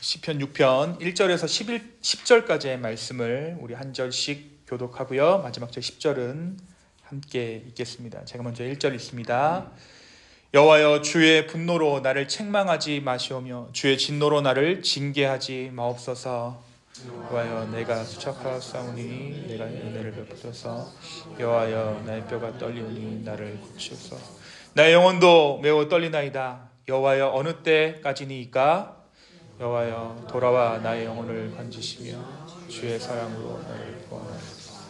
시편 6편 1절에서 10절까지의 말씀을 우리 한 절씩 교독하고요. 마지막 절 10절은 함께 읽겠습니다. 제가 먼저 1절 읽습니다. 여호와여, 주의 분노로 나를 책망하지 마시오며 주의 진노로 나를 징계하지 마옵소서. 여호와여, 내가 수척하였사오니 내가 은혜를 베푸소서. 여호와여, 나의 뼈가 떨리오니 나를 고치소서. 나의 영혼도 매우 떨리나이다. 여호와여, 어느 때까지니이까? 여호와여, 돌아와 나의 영혼을 건지시며 주의 사랑으로 나를 구원하소서.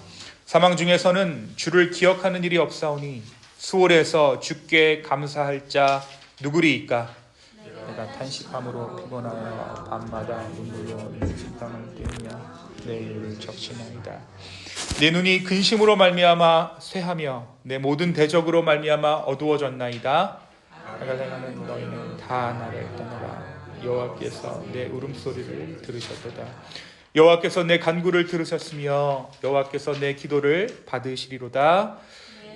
사망 중에서는 주를 기억하는 일이 없사오니 수월에서 주께 감사할 자 누구리이까? 내가 탄식함으로 피곤하여 밤마다 눈물로 내 침방을 떼며 내 일을 적시나이다. 내 눈이 근심으로 말미암아 쇠하며 내 모든 대적으로 말미암아 어두워졌나이다. 내가 생각하는 너희는 다 나를 떠나라. 여호와께서 내 울음소리를 들으셨도다. 여호와께서 내 간구를 들으셨으며 여호와께서 내 기도를 받으시리로다.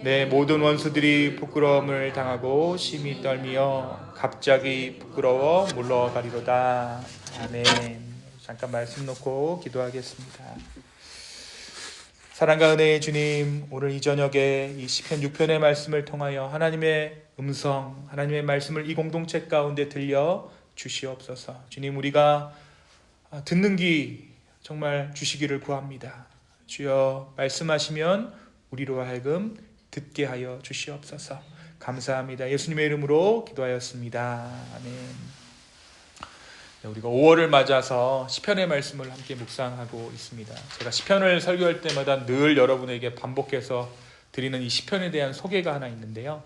내 모든 원수들이 부끄러움을 당하고 심히 떨며 갑자기 부끄러워 물러가리로다. 아멘. 잠깐 말씀 놓고 기도하겠습니다. 사랑과 은혜의 주님, 오늘 이 저녁에 이 시편 6편의 말씀을 통하여 하나님의 음성, 하나님의 말씀을 이 공동체 가운데 들려 주시옵소서. 주님, 우리가 듣는 귀 정말 주시기를 구합니다. 주여, 말씀하시면 우리로 하여금 듣게 하여 주시옵소서. 감사합니다. 예수님의 이름으로 기도하였습니다. 아멘. 우리가 5월을 맞아서 시편의 말씀을 함께 묵상하고 있습니다. 제가 시편을 설교할 때마다 늘 여러분에게 반복해서 드리는 이 시편에 대한 소개가 하나 있는데요.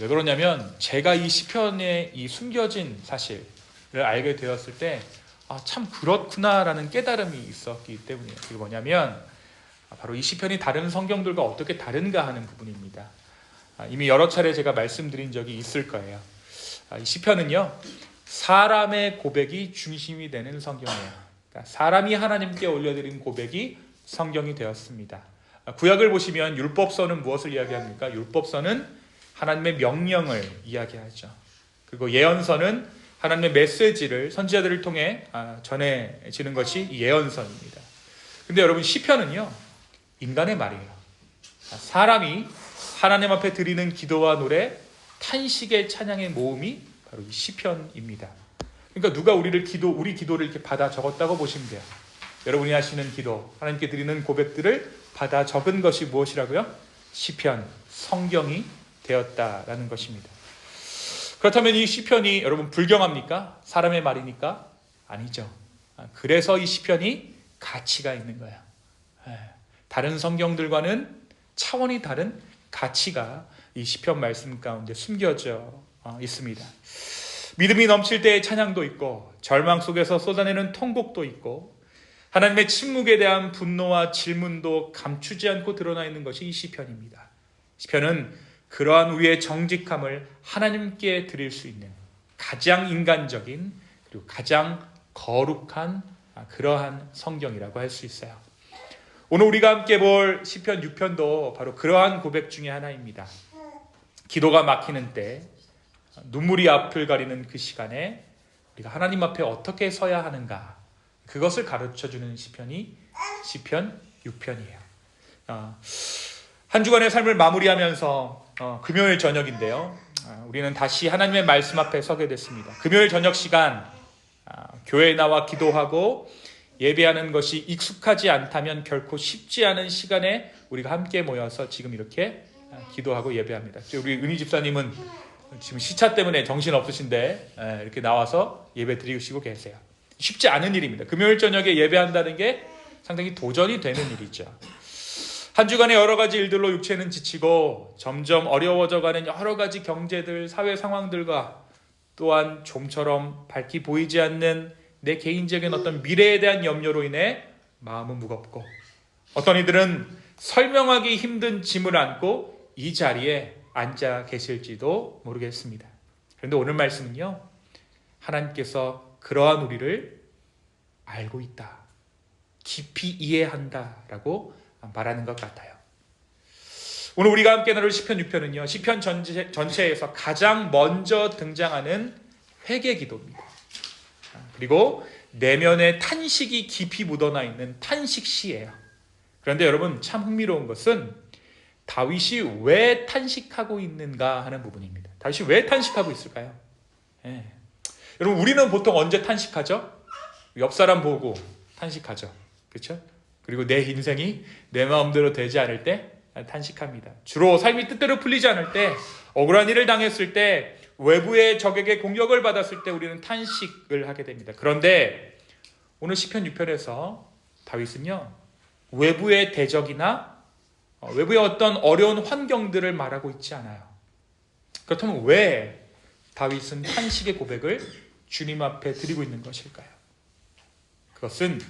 왜 그러냐면 제가 이 시편의 이 숨겨진 사실을 알게 되었을 때 참 그렇구나라는 깨달음이 있었기 때문이에요. 그게 뭐냐면 바로 이 시편이 다른 성경들과 어떻게 다른가 하는 부분입니다. 이미 여러 차례 제가 말씀드린 적이 있을 거예요. 이 시편은요, 사람의 고백이 중심이 되는 성경이에요. 그러니까 사람이 하나님께 올려드린 고백이 성경이 되었습니다. 구약을 보시면 율법서는 무엇을 이야기합니까? 율법서는 하나님의 명령을 이야기하죠. 그리고 예언서는 하나님의 메시지를 선지자들을 통해 전해지는 것이 예언서입니다. 근데 여러분, 시편은요, 인간의 말이에요. 사람이 하나님 앞에 드리는 기도와 노래, 탄식의 찬양의 모음이 바로 이 시편입니다. 그러니까 누가 우리 기도를 이렇게 받아 적었다고 보시면 돼요. 여러분이 하시는 기도, 하나님께 드리는 고백들을 받아 적은 것이 무엇이라고요? 시편, 성경이 되었다라는 것입니다. 그렇다면 이 시편이 여러분 불경합니까? 사람의 말이니까? 아니죠. 그래서 이 시편이 가치가 있는 거예요. 다른 성경들과는 차원이 다른 가치가 이 시편 말씀 가운데 숨겨져 있습니다. 믿음이 넘칠 때의 찬양도 있고 절망 속에서 쏟아내는 통곡도 있고 하나님의 침묵에 대한 분노와 질문도 감추지 않고 드러나 있는 것이 이 시편입니다. 시편은 그러한 우리의 정직함을 하나님께 드릴 수 있는 가장 인간적인 그리고 가장 거룩한 그러한 성경이라고 할 수 있어요. 오늘 우리가 함께 볼 시편 6편도 바로 그러한 고백 중에 하나입니다. 기도가 막히는 때, 눈물이 앞을 가리는 그 시간에 우리가 하나님 앞에 어떻게 서야 하는가, 그것을 가르쳐주는 시편이 시편 6편이에요. 한 주간의 삶을 마무리하면서 금요일 저녁인데요, 우리는 다시 하나님의 말씀 앞에 서게 됐습니다. 금요일 저녁 시간, 교회에 나와 기도하고 예배하는 것이 익숙하지 않다면 결코 쉽지 않은 시간에 우리가 함께 모여서 지금 이렇게 기도하고 예배합니다. 우리 은희 집사님은 지금 시차 때문에 정신 없으신데 이렇게 나와서 예배 드리시고 계세요. 쉽지 않은 일입니다. 금요일 저녁에 예배한다는 게 상당히 도전이 되는 일이죠. 한 주간의 여러 가지 일들로 육체는 지치고 점점 어려워져가는 여러 가지 경제들, 사회 상황들과 또한 좀처럼 밝게 보이지 않는 내 개인적인 어떤 미래에 대한 염려로 인해 마음은 무겁고 어떤 이들은 설명하기 힘든 짐을 안고 이 자리에 앉아 계실지도 모르겠습니다. 그런데 오늘 말씀은요, 하나님께서 그러한 우리를 알고 있다, 깊이 이해한다라고 말하는 것 같아요. 오늘 우리가 함께 나눌 시편 6편은요, 시편 전체에서 가장 먼저 등장하는 회개 기도입니다. 그리고 내면에 탄식이 깊이 묻어나 있는 탄식시예요. 그런데 여러분 참 흥미로운 것은 다윗이 왜 탄식하고 있는가 하는 부분입니다. 다윗이 왜 탄식하고 있을까요? 예. 여러분 우리는 보통 언제 탄식하죠? 옆 사람 보고 탄식하죠. 그렇죠? 그리고 내 인생이 내 마음대로 되지 않을 때 탄식합니다. 주로 삶이 뜻대로 풀리지 않을 때, 억울한 일을 당했을 때, 외부의 적에게 공격을 받았을 때 우리는 탄식을 하게 됩니다. 그런데 오늘 시편 6편에서 다윗은요, 외부의 대적이나 외부의 어떤 어려운 환경들을 말하고 있지 않아요. 그렇다면 왜 다윗은 탄식의 고백을 주님 앞에 드리고 있는 것일까요? 그것은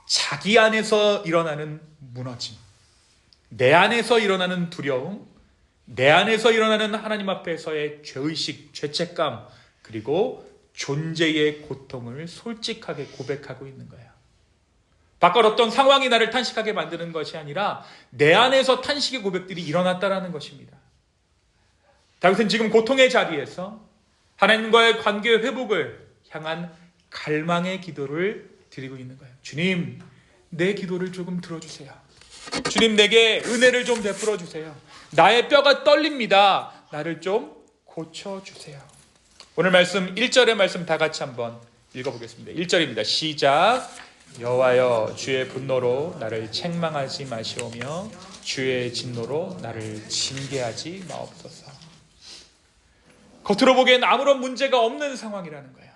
자기 안에서 일어나는 무너짐, 내 안에서 일어나는 두려움, 내 안에서 일어나는 하나님 앞에서의 죄의식, 죄책감, 그리고 존재의 고통을 솔직하게 고백하고 있는 거예요. 바깥 어떤 상황이 나를 탄식하게 만드는 것이 아니라 내 안에서 탄식의 고백들이 일어났다라는 것입니다. 다윗은 지금 고통의 자리에서 하나님과의 관계 회복을 향한 갈망의 기도를 드리고 있는 거예요. 주님, 내 기도를 조금 들어주세요. 주님, 내게 은혜를 좀 베풀어 주세요. 나의 뼈가 떨립니다. 나를 좀 고쳐주세요. 오늘 말씀 1절의 말씀 다 같이 한번 읽어보겠습니다. 1절입니다. 시작. 여호와여, 주의 분노로 나를 책망하지 마시오며 주의 진노로 나를 징계하지 마옵소서. 겉으로 보기엔 아무런 문제가 없는 상황이라는 거예요.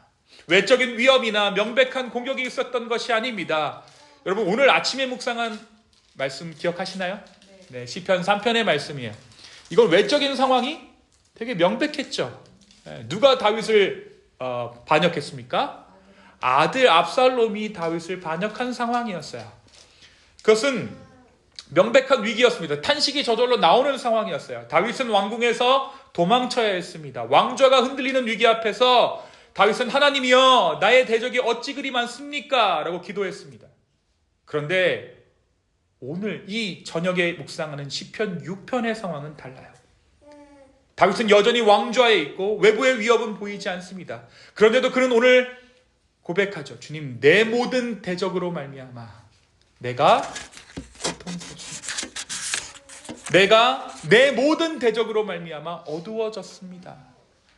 외적인 위협이나 명백한 공격이 있었던 것이 아닙니다. 여러분 오늘 아침에 묵상한 말씀 기억하시나요? 네, 시편 3편의 말씀이에요. 이건 외적인 상황이 되게 명백했죠. 누가 다윗을 반역했습니까? 아들 압살롬이 다윗을 반역한 상황이었어요. 그것은 명백한 위기였습니다. 탄식이 저절로 나오는 상황이었어요. 다윗은 왕궁에서 도망쳐야 했습니다. 왕좌가 흔들리는 위기 앞에서 다윗은 하나님이여, 나의 대적이 어찌 그리 많습니까? 라고 기도했습니다. 그런데 오늘 이 저녁에 묵상하는 시편 6편의 상황은 달라요. 다윗은 여전히 왕좌에 있고 외부의 위협은 보이지 않습니다. 그런데도 그는 오늘 고백하죠. 주님, 내 모든 대적으로 말미암아 내가 고통스럽습니다. 내가 내 모든 대적으로 말미암아 어두워졌습니다.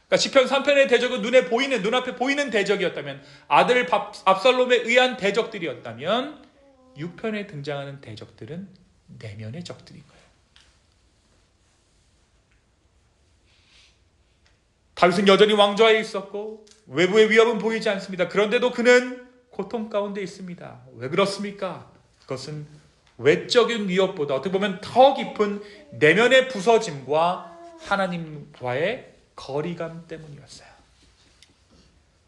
그러니까 시편 3편의 대적은 눈앞에 보이는 대적이었다면, 아들 압살롬에 의한 대적들이었다면 6편에 등장하는 대적들은 내면의 적들인 거예요. 다윗은 여전히 왕좌에 있었고 외부의 위협은 보이지 않습니다. 그런데도 그는 고통 가운데 있습니다. 왜 그렇습니까? 그것은 외적인 위협보다 어떻게 보면 더 깊은 내면의 부서짐과 하나님과의 거리감 때문이었어요.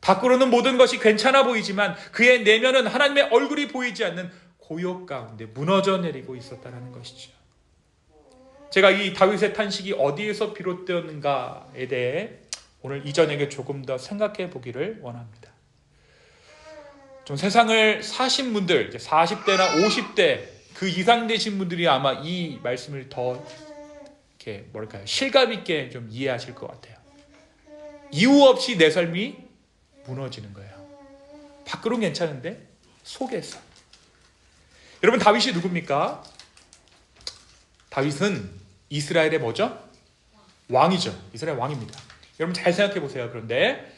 밖으로는 모든 것이 괜찮아 보이지만 그의 내면은 하나님의 얼굴이 보이지 않는 고요 가운데 무너져 내리고 있었다는 것이죠. 제가 이 다윗의 탄식이 어디에서 비롯되었는가에 대해 오늘 이 저녁에 조금 더 생각해 보기를 원합니다. 좀 세상을 사신 분들, 40대나 50대 그 이상 되신 분들이 아마 이 말씀을 더 이렇게 실감 있게 좀 이해하실 것 같아요. 이유 없이 내 삶이 무너지는 거예요. 밖으로는 괜찮은데 속에서. 여러분, 다윗이 누굽니까? 다윗은 이스라엘의 뭐죠? 왕이죠. 이스라엘 왕입니다. 여러분 잘 생각해 보세요. 그런데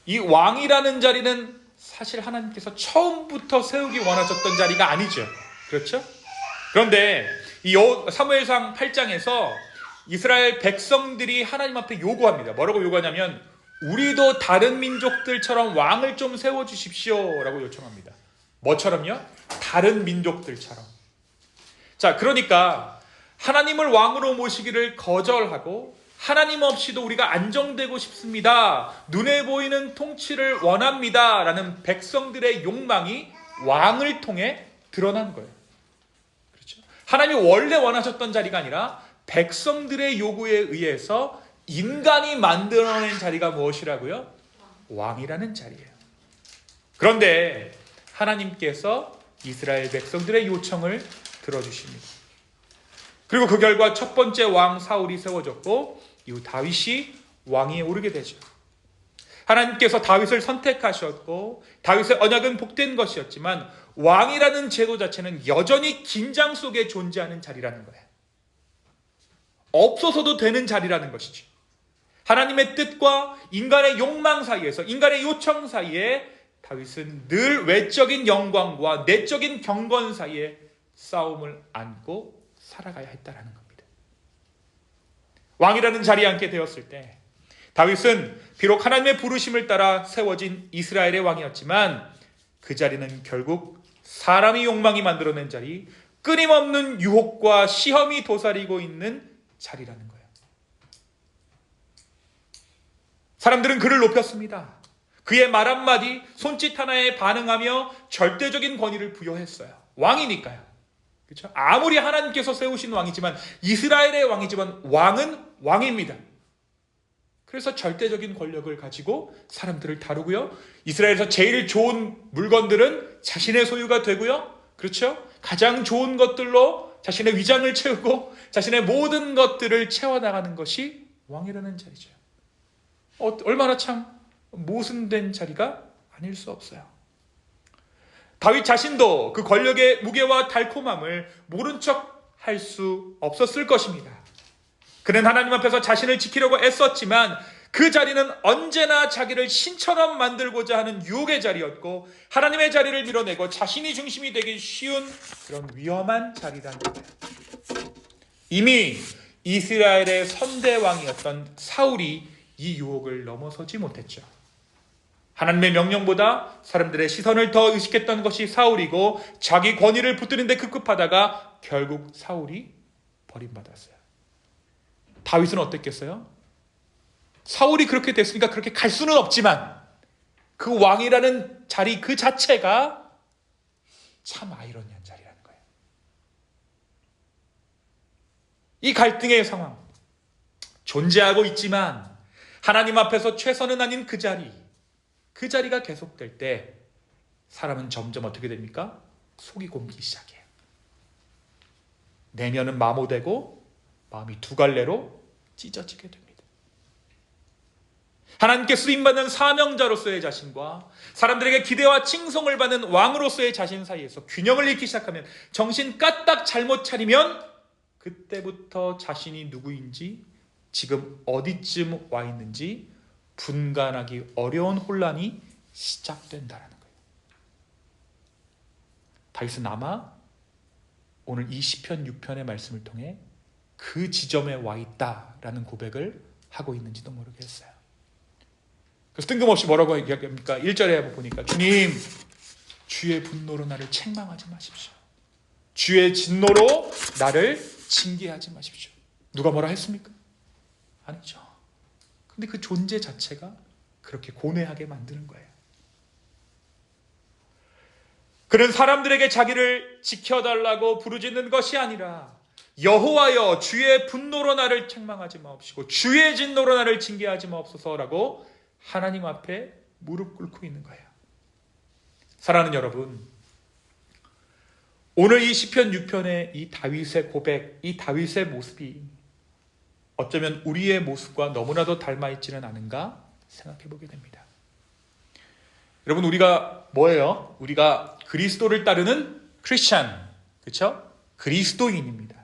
이 왕이라는 자리는 사실 하나님께서 처음부터 세우기 원하셨던 자리가 아니죠. 그렇죠? 그런데 이 사무엘상 8장에서 이스라엘 백성들이 하나님 앞에 요구합니다. 뭐라고 요구하냐면 우리도 다른 민족들처럼 왕을 좀 세워주십시오 라고 요청합니다. 뭐처럼요? 다른 민족들처럼. 자, 그러니까 하나님을 왕으로 모시기를 거절하고 하나님 없이도 우리가 안정되고 싶습니다. 눈에 보이는 통치를 원합니다. 라는 백성들의 욕망이 왕을 통해 드러난 거예요. 그렇죠? 하나님이 원래 원하셨던 자리가 아니라 백성들의 요구에 의해서 인간이 만들어낸 자리가 무엇이라고요? 왕이라는 자리예요. 그런데 하나님께서 이스라엘 백성들의 요청을 들어주십니다. 그리고 그 결과 첫 번째 왕 사울이 세워졌고 이후 다윗이 왕위에 오르게 되죠. 하나님께서 다윗을 선택하셨고 다윗의 언약은 복된 것이었지만 왕이라는 제도 자체는 여전히 긴장 속에 존재하는 자리라는 거예요. 없어서도 되는 자리라는 것이죠. 하나님의 뜻과 인간의 욕망 사이에서, 인간의 요청 사이에 다윗은 늘 외적인 영광과 내적인 경건 사이에 싸움을 안고 살아가야 했다라는 겁니다. 왕이라는 자리에 앉게 되었을 때 다윗은 비록 하나님의 부르심을 따라 세워진 이스라엘의 왕이었지만 그 자리는 결국 사람이 욕망이 만들어낸 자리, 끊임없는 유혹과 시험이 도사리고 있는 자리라는 거예요. 사람들은 그를 높였습니다. 그의 말 한마디, 손짓 하나에 반응하며 절대적인 권위를 부여했어요. 왕이니까요. 그렇죠? 아무리 하나님께서 세우신 왕이지만, 이스라엘의 왕이지만 왕은 왕입니다. 그래서 절대적인 권력을 가지고 사람들을 다루고요. 이스라엘에서 제일 좋은 물건들은 자신의 소유가 되고요. 그렇죠? 가장 좋은 것들로 자신의 위장을 채우고 자신의 모든 것들을 채워나가는 것이 왕이라는 자리죠. 얼마나 참 모순된 자리가 아닐 수 없어요. 다윗 자신도 그 권력의 무게와 달콤함을 모른 척 할 수 없었을 것입니다. 그는 하나님 앞에서 자신을 지키려고 애썼지만 그 자리는 언제나 자기를 신처럼 만들고자 하는 유혹의 자리였고 하나님의 자리를 밀어내고 자신이 중심이 되기 쉬운 그런 위험한 자리라는 거예요. 이미 이스라엘의 선대왕이었던 사울이 이 유혹을 넘어서지 못했죠. 하나님의 명령보다 사람들의 시선을 더 의식했던 것이 사울이고 자기 권위를 붙드는 데 급급하다가 결국 사울이 버림받았어요. 다윗은 어땠겠어요? 사울이 그렇게 됐으니까 그렇게 갈 수는 없지만 그 왕이라는 자리 그 자체가 참 아이러니한 자리라는 거예요. 이 갈등의 상황 존재하고 있지만 하나님 앞에서 최선은 아닌 그 자리가 계속될 때 사람은 점점 어떻게 됩니까? 속이 곪기 시작해요. 내면은 마모되고 마음이 두 갈래로 찢어지게 됩니다. 하나님께 쓰임받는 사명자로서의 자신과 사람들에게 기대와 칭송을 받는 왕으로서의 자신 사이에서 균형을 잃기 시작하면, 정신 까딱 잘못 차리면 그때부터 자신이 누구인지, 지금 어디쯤 와 있는지 분간하기 어려운 혼란이 시작된다는 거예요. 다윗은 아마 오늘 이 시편 6편의 말씀을 통해 그 지점에 와 있다라는 고백을 하고 있는지도 모르겠어요. 그래서 뜬금없이 뭐라고 얘기합니까? 1절에 보니까 주님, 주의 분노로 나를 책망하지 마십시오. 주의 진노로 나를 징계하지 마십시오. 누가 뭐라 했습니까? 아니죠. 근데 그 존재 자체가 그렇게 고뇌하게 만드는 거예요. 그는 사람들에게 자기를 지켜달라고 부르짖는 것이 아니라 여호와여 주의 분노로 나를 책망하지 마옵시고 주의 진노로 나를 징계하지 마옵소서라고 하나님 앞에 무릎 꿇고 있는 거예요. 사랑하는 여러분, 오늘 이 시편 6편의 이 다윗의 고백, 이 다윗의 모습이 어쩌면 우리의 모습과 너무나도 닮아있지는 않은가 생각해 보게 됩니다. 여러분, 우리가 뭐예요? 우리가 그리스도를 따르는 크리스찬, 그렇죠? 그리스도인입니다.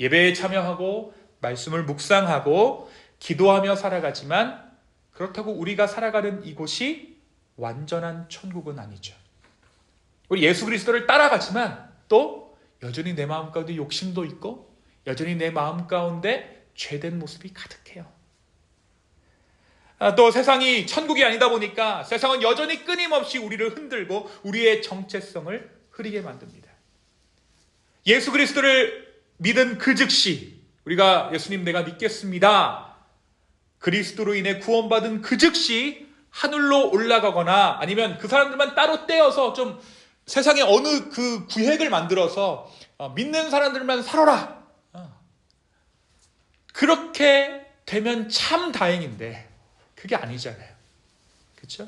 예배에 참여하고 말씀을 묵상하고 기도하며 살아가지만 그렇다고 우리가 살아가는 이곳이 완전한 천국은 아니죠. 우리 예수 그리스도를 따라가지만 또 여전히 내 마음 가운데 욕심도 있고 여전히 내 마음 가운데 죄된 모습이 가득해요. 또 세상이 천국이 아니다 보니까 세상은 여전히 끊임없이 우리를 흔들고 우리의 정체성을 흐리게 만듭니다. 예수 그리스도를 믿은 그 즉시 우리가 예수님 내가 믿겠습니다. 그리스도로 인해 구원받은 그 즉시 하늘로 올라가거나 아니면 그 사람들만 따로 떼어서 좀 세상에 어느 그 구획을 만들어서 믿는 사람들만 살아라. 그렇게 되면 참 다행인데 그게 아니잖아요. 그렇죠?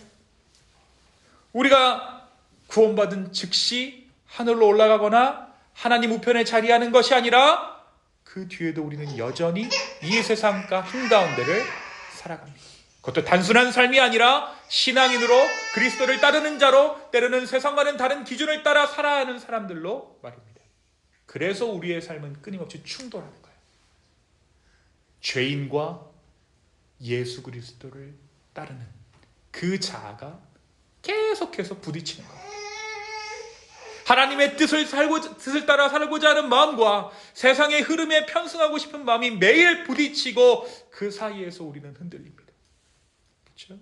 우리가 구원받은 즉시 하늘로 올라가거나 하나님 우편에 자리하는 것이 아니라 그 뒤에도 우리는 여전히 이 세상과 한가운데를 살아갑니다. 그것도 단순한 삶이 아니라 신앙인으로 그리스도를 따르는 자로 때로는 세상과는 다른 기준을 따라 살아야 하는 사람들로 말입니다. 그래서 우리의 삶은 끊임없이 충돌하는 거예요. 죄인과 예수 그리스도를 따르는 그 자아가 계속해서 부딪히는 거예요. 하나님의 뜻을 따라 살고자 하는 마음과 세상의 흐름에 편승하고 싶은 마음이 매일 부딪히고 그 사이에서 우리는 흔들립니다. 그렇죠?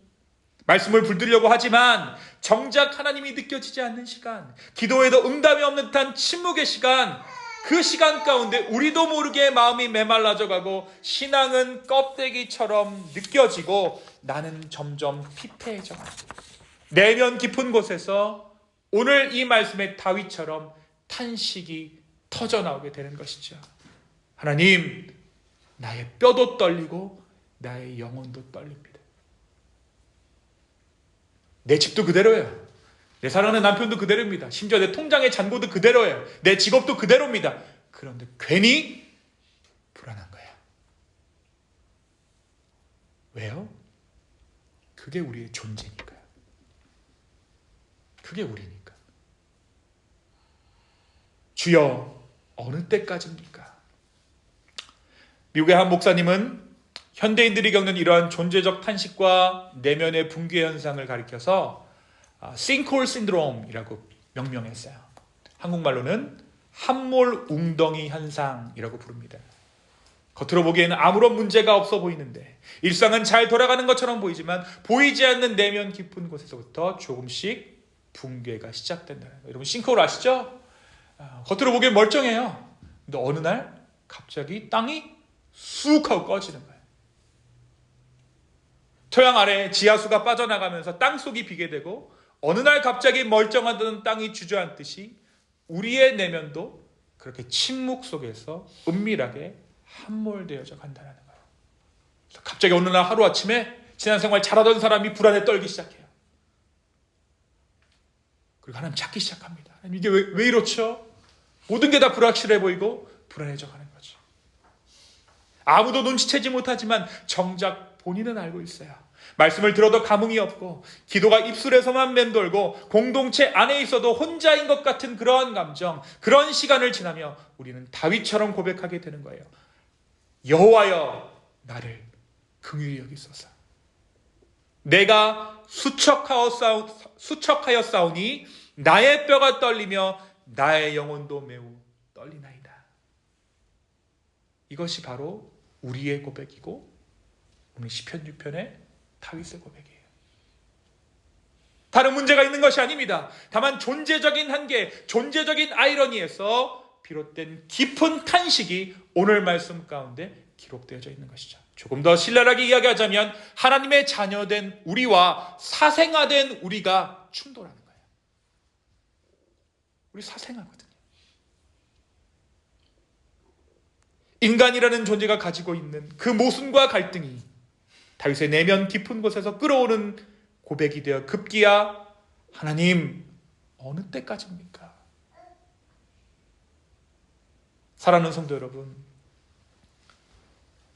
말씀을 붙들려고 하지만 정작 하나님이 느껴지지 않는 시간, 기도에도 응답이 없는 듯한 침묵의 시간, 그 시간 가운데 우리도 모르게 마음이 메말라져 가고 신앙은 껍데기처럼 느껴지고 나는 점점 피폐해져 가고 내면 깊은 곳에서 오늘 이 말씀의 다윗처럼 탄식이 터져나오게 되는 것이죠. 하나님, 나의 뼈도 떨리고 나의 영혼도 떨립니다. 내 집도 그대로예요. 내 사랑하는 남편도 그대로입니다. 심지어 내 통장의 잔고도 그대로예요. 내 직업도 그대로입니다. 그런데 괜히 불안한 거예요. 왜요? 그게 우리의 존재니까요. 그게 우리니까. 주여, 어느 때까지입니까? 미국의 한 목사님은 현대인들이 겪는 이러한 존재적 탄식과 내면의 붕괴 현상을 가리켜서 싱크홀 신드롬이라고 명명했어요. 한국말로는 함몰 웅덩이 현상이라고 부릅니다. 겉으로 보기에는 아무런 문제가 없어 보이는데 일상은 잘 돌아가는 것처럼 보이지만 보이지 않는 내면 깊은 곳에서부터 조금씩 붕괴가 시작된다는 거예요. 여러분 싱크홀 아시죠? 겉으로 보기엔 멀쩡해요. 근데 어느 날 갑자기 땅이 쑥 하고 꺼지는 거예요. 토양 아래 지하수가 빠져나가면서 땅속이 비게 되고 어느 날 갑자기 멀쩡하던 땅이 주저앉듯이 우리의 내면도 그렇게 침묵 속에서 은밀하게 함몰되어져 간다는 거예요. 그래서 갑자기 어느 날 하루아침에 신앙생활 잘하던 사람이 불안에 떨기 시작해요. 그리고 하나님 찾기 시작합니다. 이게 왜 이렇죠? 모든 게 다 불확실해 보이고 불안해져 가는 거죠. 아무도 눈치채지 못하지만 정작 본인은 알고 있어요. 말씀을 들어도 감흥이 없고 기도가 입술에서만 맴돌고 공동체 안에 있어도 혼자인 것 같은 그러한 감정, 그런 시간을 지나며 우리는 다윗처럼 고백하게 되는 거예요. 여호와여, 나를 긍휼히 여기소서. 내가 수척하였사오니 나의 뼈가 떨리며 나의 영혼도 매우 떨리나이다. 이것이 바로 우리의 고백이고 오늘 시편 6편의 다윗의 고백이에요. 다른 문제가 있는 것이 아닙니다. 다만 존재적인 한계, 존재적인 아이러니에서 비롯된 깊은 탄식이 오늘 말씀 가운데 기록되어져 있는 것이죠. 조금 더 신랄하게 이야기하자면 하나님의 자녀된 우리와 사생아된 우리가 충돌하는 거예요. 우리 사생아거든요. 인간이라는 존재가 가지고 있는 그 모순과 갈등이 다윗의 내면 깊은 곳에서 끌어오는 고백이 되어 급기야 하나님 어느 때까지입니까? 사랑하는 성도 여러분,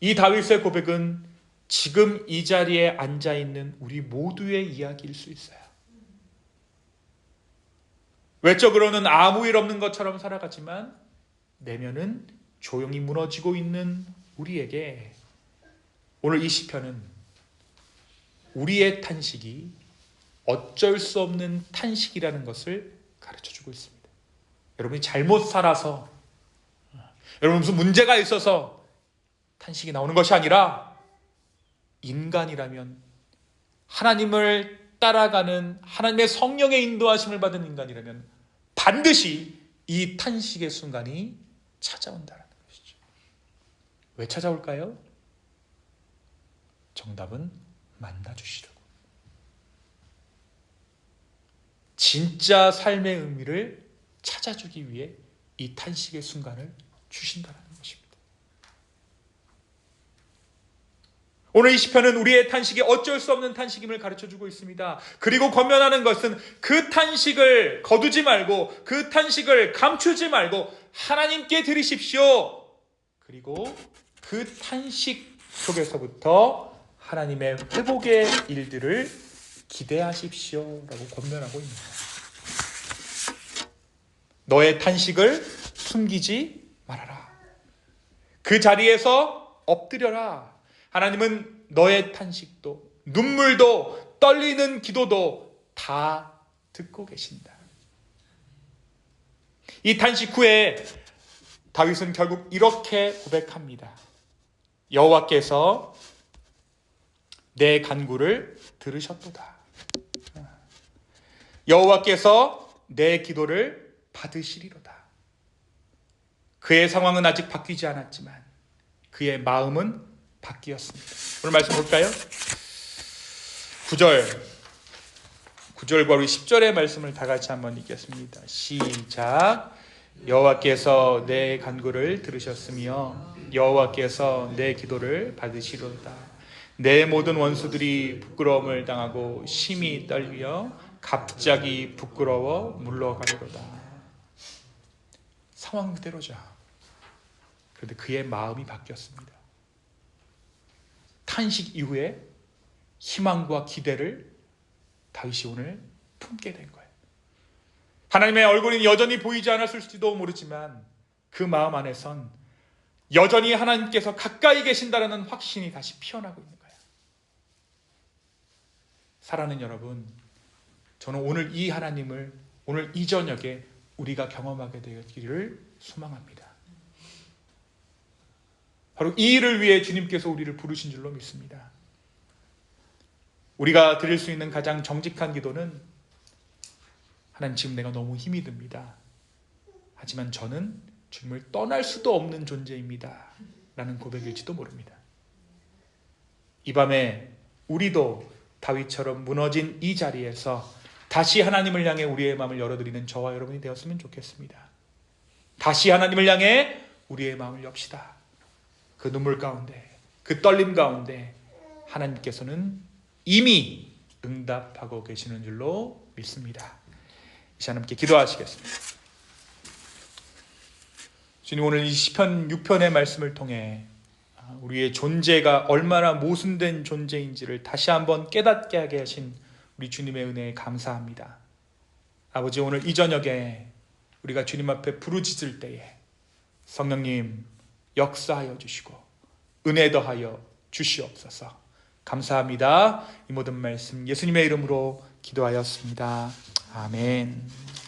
이 다윗의 고백은 지금 이 자리에 앉아있는 우리 모두의 이야기일 수 있어요. 외적으로는 아무 일 없는 것처럼 살아가지만 내면은 조용히 무너지고 있는 우리에게 오늘 이 시편은 우리의 탄식이 어쩔 수 없는 탄식이라는 것을 가르쳐주고 있습니다. 여러분이 잘못 살아서, 여러분 무슨 문제가 있어서 탄식이 나오는 것이 아니라 인간이라면 하나님을 따라가는 하나님의 성령의 인도하심을 받은 인간이라면 반드시 이 탄식의 순간이 찾아온다는 것이죠. 왜 찾아올까요? 정답은 만나주시려고. 진짜 삶의 의미를 찾아주기 위해 이 탄식의 순간을 주신다는 것입니다. 오늘 이 시편은 우리의 탄식이 어쩔 수 없는 탄식임을 가르쳐주고 있습니다. 그리고 권면하는 것은 그 탄식을 거두지 말고 그 탄식을 감추지 말고 하나님께 드리십시오. 그리고 그 탄식 속에서부터 하나님의 회복의 일들을 기대하십시오 라고 권면하고 있습니다. 너의 탄식을 숨기지 말아라. 그 자리에서 엎드려라. 하나님은 너의 탄식도, 눈물도, 떨리는 기도도 다 듣고 계신다. 이 탄식 후에 다윗은 결국 이렇게 고백합니다. 여호와께서 내 간구를 들으셨도다. 여호와께서 내 기도를 받으시리로다. 그의 상황은 아직 바뀌지 않았지만 그의 마음은 바뀌었습니다. 오늘 말씀 볼까요? 9절과 우리 10절의 말씀을 다 같이 한번 읽겠습니다. 시작. 여호와께서 내 간구를 들으셨으며 여호와께서 내 기도를 받으시리로다. 내 모든 원수들이 부끄러움을 당하고 심히 떨며 갑자기 부끄러워 물러가리로다. 상황 그대로죠. 그런데 그의 마음이 바뀌었습니다. 탄식 이후에 희망과 기대를 다윗이 오늘 품게 된 거예요. 하나님의 얼굴이 여전히 보이지 않았을지도 모르지만 그 마음 안에선 여전히 하나님께서 가까이 계신다라는 확신이 다시 피어나고 있는 거예요. 사랑하는 여러분, 저는 오늘 이 하나님을 오늘 이 저녁에 우리가 경험하게 되기를 소망합니다. 바로 이 일을 위해 주님께서 우리를 부르신 줄로 믿습니다. 우리가 드릴 수 있는 가장 정직한 기도는 하나님, 지금 내가 너무 힘이 듭니다. 하지만 저는 주님을 떠날 수도 없는 존재입니다. 라는 고백일지도 모릅니다. 이 밤에 우리도 다윗처럼 무너진 이 자리에서 다시 하나님을 향해 우리의 마음을 열어드리는 저와 여러분이 되었으면 좋겠습니다. 다시 하나님을 향해 우리의 마음을 엽시다. 그 눈물 가운데, 그 떨림 가운데 하나님께서는 이미 응답하고 계시는 줄로 믿습니다. 이 시간 함께 기도하시겠습니다. 주님, 오늘 이 시편 6편의 말씀을 통해 우리의 존재가 얼마나 모순된 존재인지를 다시 한번 깨닫게 하게 하신 우리 주님의 은혜에 감사합니다. 아버지, 오늘 이 저녁에 우리가 주님 앞에 부르짖을 때에 성령님 역사하여 주시고 은혜 더하여 주시옵소서. 감사합니다. 이 모든 말씀 예수님의 이름으로 기도하였습니다. 아멘.